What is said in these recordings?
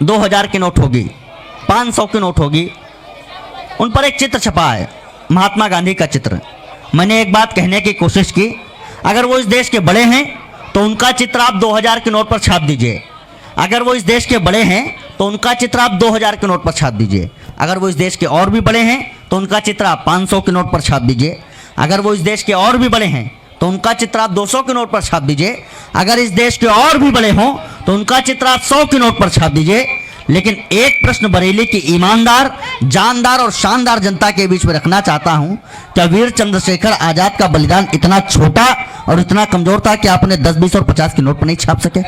2000 की नोट होगी, 500 की नोट होगी, उन पर एक चित्र छपा है, महात्मा गांधी का चित्र। मैंने एक बात कहने की कोशिश की, अगर वो इस देश के बड़े हैं तो उनका चित्र आप 2000 के नोट पर छाप दीजिए। अगर वो इस देश के बड़े हैं तो उनका चित्र आप 2000 के नोट पर छाप दीजिए। अगर वो इस देश के और भी बड़े हैं तो उनका चित्र आप 500 के नोट पर छाप दीजिए। अगर वो इस देश के और भी बड़े हैं तो उनका चित्र आप 200 के नोट पर छाप दीजिए। अगर इस देश के और भी बड़े हों तो उनका चित्र आप 100 के नोट पर छाप दीजिए। लेकिन एक प्रश्न बरेली की ईमानदार, जानदार और शानदार जनता के बीच में रखना चाहता हूं, क्या वीर चंद्रशेखर आजाद का बलिदान इतना छोटा और इतना कमजोर था कि आपने 10, 20 और 50 के नोट पर नहीं छाप सके?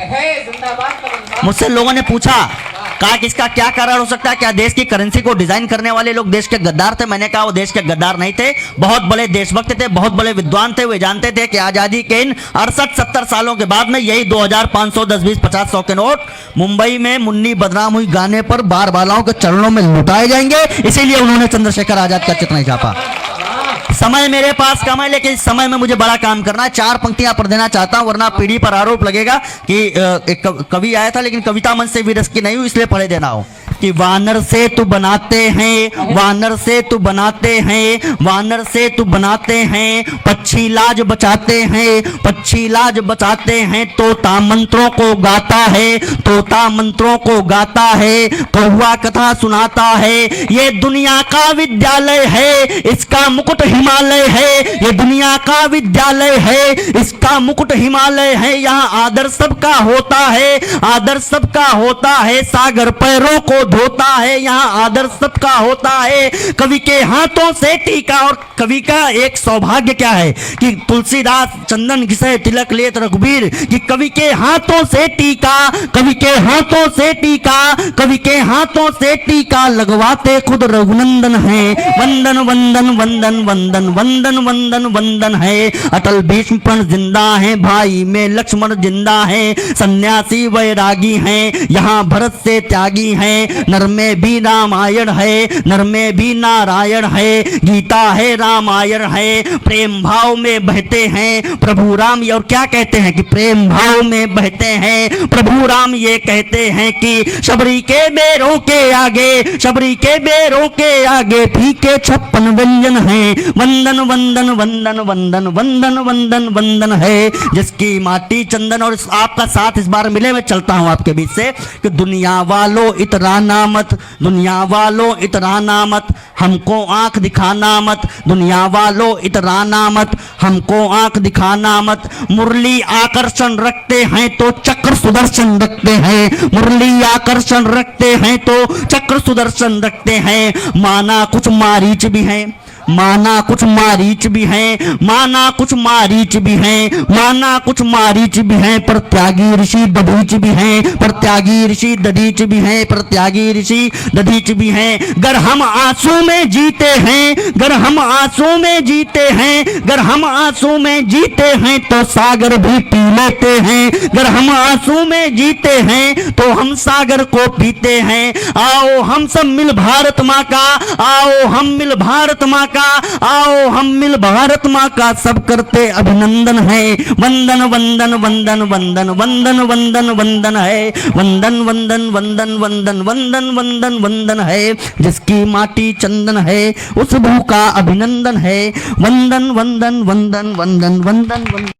मुझसे लोगों ने पूछा, कहा कि इसका क्या कारण हो सकता है, क्या देश की करेंसी को डिजाइन करने वाले लोग देश के गद्दार थे? मैंने कहा वो देश के गद्दार नहीं थे, बहुत बड़े देशभक्त थे, बहुत बड़े विद्वान थे। वे जानते थे कि आजादी के इन 68-70 सालों के बाद में यही 2000, 500, 10, 20, 50, 100 के नोट मुंबई में मुन्नी बदनाम हुई गाने पर बार बालाओं के चरणों में लुटाए जाएंगे। इसीलिए उन्होंने चंद्रशेखर आजाद का चित्र नहीं छापा। समय मेरे पास कम है, लेकिन इस समय में मुझे बड़ा काम करना है। 4 पंक्तियां पढ़ देना चाहता हूं, वरना पीढ़ी पर आरोप लगेगा कि एक कवि आया था लेकिन कविता मन से विरस की नहीं हुई, इसलिए पढ़े देना हो कि वानर से तू बनाते हैं, वानर से तू बनाते हैं, वानर से तू बनाते हैं, पक्षी लाज बचाते हैं, पक्षी लाज बचाते हैं, तोता मंत्रों को गाता है, तोता मंत्रों को गाता है, कौवा कथा सुनाता है। ये दुनिया का विद्यालय है, इसका मुकुट हिमालय है, ये दुनिया का विद्यालय है, इसका मुकुट हिमालय है। यहाँ आदर सबका होता है, आदर सबका होता है, सागर पैरों को धोता है, यहाँ आदर सबका होता है। कवि के हाथों से टीका, और कवि का एक सौभाग्य क्या है कि तुलसीदास चंदन घिसे तिलक लेत रघुबीर, कि कवि के हाथों से टीका, कवि के हाथों से टीका, कवि के हाथों से टीका लगवाते खुद रघुनंदन है। वंदन वंदन वंदन वंदन वंदन वंदन वंदन है। अटल भीष्म पण जिंदा है, भाई में लक्ष्मण जिंदा है, सन्यासी वैरागी हैं, यहाँ भरत से त्यागी हैं। नर में भी रामायण है, नर में भी नारायण है, गीता है रामायण है, प्रेम भाव में बहते हैं प्रभु राम। और क्या कहते हैं कि प्रेम भाव में बहते हैं प्रभु राम। ये कहते हैं कि शबरी के बेरों के आगे, शबरी के बेरों के आगे फीके 56 व्यंजन हैं। वंदन वंदन वंदन वंदन वंदन वंदन वंदन है, जिसकी माटी चंदन। और आपका साथ इस बार मिले, मैं चलता हूं आपके बीच से कि दुनिया वालों इतराना मत, दुनिया वालों इतराना मत, हमको आंख दिखाना मत, दुनिया वालों इतराना मत, हमको आंख दिखाना मत। मुरली आकर्षण रखते हैं तो चक्र सुदर्शन रखते हैं, मुरली आकर्षण रखते हैं तो चक्र सुदर्शन रखते हैं। माना कुछ मारीच भी हैं, माना कुछ मारीच भी हैं, माना कुछ मारीच भी हैं, माना कुछ मारीच भी हैं, पर त्यागी ऋषि दधीच भी हैं, पर त्यागी ऋषि दधीच भी हैं, पर त्यागी ऋषि दधीच भी हैं। गर हम आंसू में जीते हैं, गर हम आंसू में जीते हैं, गर हम आंसू में जीते हैं तो सागर भी पी लेते हैं, गर हम आंसू में जीते हैं तो हम सागर को पीते हैं। आओ हम सब मिल भारत माँ का, आओ हम मिल भारत माँ, आओ हम मिल भारत माँ का, सब करते अभिनंदन है। वंदन वंदन वंदन वंदन वंदन वंदन वंदन है, वंदन वंदन वंदन वंदन वंदन वंदन वंदन है, जिसकी माटी चंदन है उस भू का अभिनंदन है। वंदन वंदन वंदन वंदन वंदन वंदन।